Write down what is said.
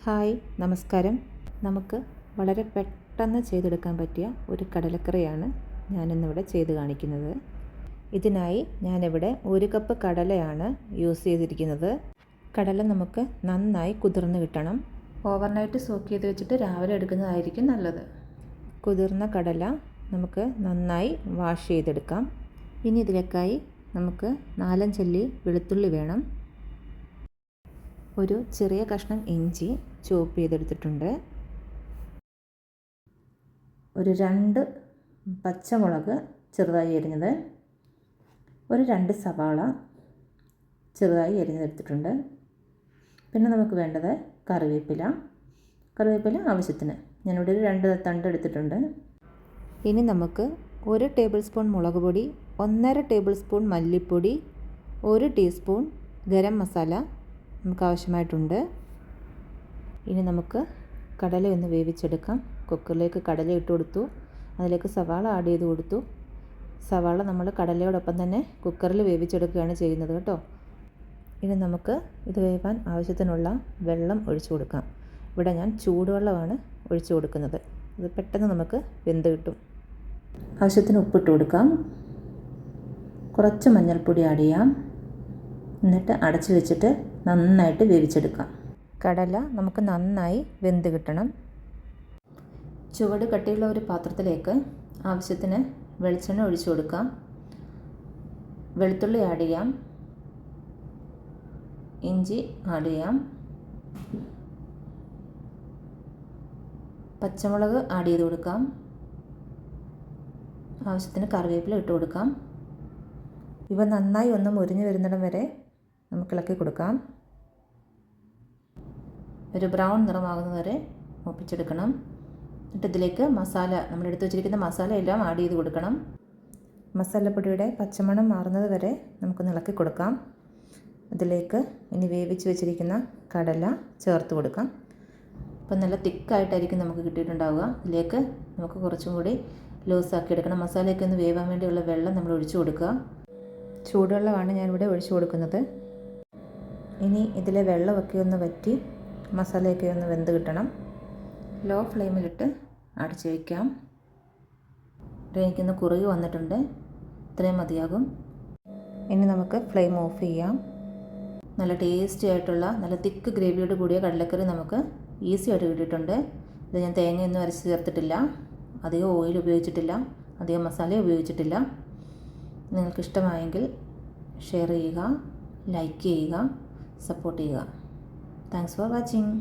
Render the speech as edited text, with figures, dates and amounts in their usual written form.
Hi, നമസ്കാരം. നമുക്ക് വളരെ പെട്ടെന്ന് ചെയ്തെടുക്കാൻ പറ്റിയ ഒരു കടലക്കറിയാണ് ഞാനിന്നിവിടെ ചെയ്ത് കാണിക്കുന്നത്. ഇതിനായി ഞാനിവിടെ 1 കപ്പ് കടലയാണ് യൂസ് ചെയ്തിരിക്കുന്നത്. കടല നമുക്ക് നന്നായി കുതിർന്ന് കിട്ടണം. ഓവർനൈറ്റ് സോക്ക് ചെയ്ത് വെച്ചിട്ട് രാവിലെ എടുക്കുന്നതായിരിക്കും നല്ലത്. കുതിർന്ന കടല നമുക്ക് നന്നായി വാഷ് ചെയ്തെടുക്കാം. ഇനി ഇതിലേക്കായി നമുക്ക് 4-5 അല്ലി വെളുത്തുള്ളി വേണം. ഒരു ചെറിയ കഷ്ണം ഇഞ്ചി ചോപ്പ് ചെയ്തെടുത്തിട്ടുണ്ട്. ഒരു 2 പച്ചമുളക് ചെറുതായി അരിഞ്ഞത്, ഒരു 2 സവാള ചെറുതായി അരിഞ്ഞെടുത്തിട്ടുണ്ട്. പിന്നെ നമുക്ക് വേണ്ടത് കറിവേപ്പില ആവശ്യത്തിന്. ഞാനിവിടെ ഒരു 2 തണ്ട് എടുത്തിട്ടുണ്ട്. ഇനി നമുക്ക് 1 ടേബിൾ സ്പൂൺ മുളക് പൊടി, 1.5 ടേബിൾ സ്പൂൺ മല്ലിപ്പൊടി, 1 ടീസ്പൂൺ ഗരം മസാല നമുക്ക് ആവശ്യമായിട്ടുണ്ട്. ഇനി നമുക്ക് കടല ഒന്ന് വേവിച്ചെടുക്കാം. കുക്കറിലേക്ക് കടല ഇട്ട് കൊടുത്തു, അതിലേക്ക് സവാള ആഡ് ചെയ്ത് കൊടുത്തു. സവാള നമ്മൾ കടലയോടൊപ്പം തന്നെ കുക്കറിൽ വേവിച്ചെടുക്കുകയാണ് ചെയ്യുന്നത് കേട്ടോ. ഇനി നമുക്ക് ഇത് വേവാൻ ആവശ്യത്തിനുള്ള വെള്ളം ഒഴിച്ചു കൊടുക്കാം. ഇവിടെ ഞാൻ ചൂടുവെള്ളമാണ് ഒഴിച്ചു കൊടുക്കുന്നത്. ഇത് പെട്ടെന്ന് നമുക്ക് വെന്ത് കിട്ടും. ആവശ്യത്തിന് ഉപ്പിട്ട് കൊടുക്കാം. കുറച്ച് മഞ്ഞൾപ്പൊടി ആഡ് ചെയ്യാം. എന്നിട്ട് അടച്ചു വെച്ചിട്ട് നന്നായിട്ട് വേവിച്ചെടുക്കാം. കടല നമുക്ക് നന്നായി വെന്ത് കിട്ടണം. ചുവട് കട്ടിയുള്ള ഒരു പാത്രത്തിലേക്ക് ആവശ്യത്തിന് വെളിച്ചെണ്ണ ഒഴിച്ചു കൊടുക്കാം. വെളുത്തുള്ളി ആഡ് ചെയ്യാം, ഇഞ്ചി ആഡ് ചെയ്യാം, പച്ചമുളക് ആഡ് ചെയ്ത് കൊടുക്കാം, ആവശ്യത്തിന് കറിവേപ്പില ഇട്ട് കൊടുക്കാം. ഇവ നന്നായി ഒന്ന് മുരിഞ്ഞ് വരുന്നിടം വരെ നമുക്ക് ഇളക്കി കൊടുക്കാം. ഒരു ബ്രൗൺ നിറമാകുന്നത് വരെ മൂപ്പിച്ചെടുക്കണം. എന്നിട്ട് ഇതിലേക്ക് നമ്മൾ എടുത്ത് വെച്ചിരിക്കുന്ന മസാല എല്ലാം ആഡ് ചെയ്ത് കൊടുക്കണം. മസാലപ്പൊടിയുടെ പച്ചമണം മാറുന്നത് വരെ നമുക്കൊന്ന് ഇളക്കി കൊടുക്കാം. ഇതിലേക്ക് ഇനി വേവിച്ച് വെച്ചിരിക്കുന്ന കടല ചേർത്ത് കൊടുക്കാം. അപ്പോൾ നല്ല തിക്കായിട്ടായിരിക്കും നമുക്ക് കിട്ടിയിട്ടുണ്ടാവുക. ഇതിലേക്ക് നമുക്ക് കുറച്ചും കൂടി ലൂസാക്കി എടുക്കണം. മസാലയൊക്കെ ഒന്ന് വേവാൻ വേണ്ടിയുള്ള വെള്ളം നമ്മൾ ഒഴിച്ചു കൊടുക്കുക. ചൂടുവെള്ളമാണ് ഞാനിവിടെ ഒഴിച്ചു കൊടുക്കുന്നത്. ഇനി ഇതിലെ വെള്ളമൊക്കെ ഒന്ന് വറ്റി മസാലയൊക്കെ ഒന്ന് വെന്ത് കിട്ടണം. ലോ ഫ്ലെയിമിലിട്ട് അടച്ചു വയ്ക്കാം. എനിക്കൊന്ന് കുറുകി വന്നിട്ടുണ്ട്. ഇത്രയും മതിയാകും. ഇനി നമുക്ക് ഫ്ലെയിം ഓഫ് ചെയ്യാം. നല്ല ടേസ്റ്റി ആയിട്ടുള്ള നല്ല തിക്ക് ഗ്രേവിയോട് കൂടിയ കടലക്കറി നമുക്ക് ഈസി ആയിട്ട് കിട്ടിയിട്ടുണ്ട്. ഇത് ഞാൻ തേങ്ങയൊന്നും അരച്ച് ചേർത്തിട്ടില്ല, അധികം ഓയിൽ ഉപയോഗിച്ചിട്ടില്ല, അധികം മസാല ഉപയോഗിച്ചിട്ടില്ല. നിങ്ങൾക്ക് ഇഷ്ടമായെങ്കിൽ ഷെയർ ചെയ്യുക, ലൈക്ക് ചെയ്യുക, സപ്പോർട്ട് ചെയ്യുക. Thanks for watching.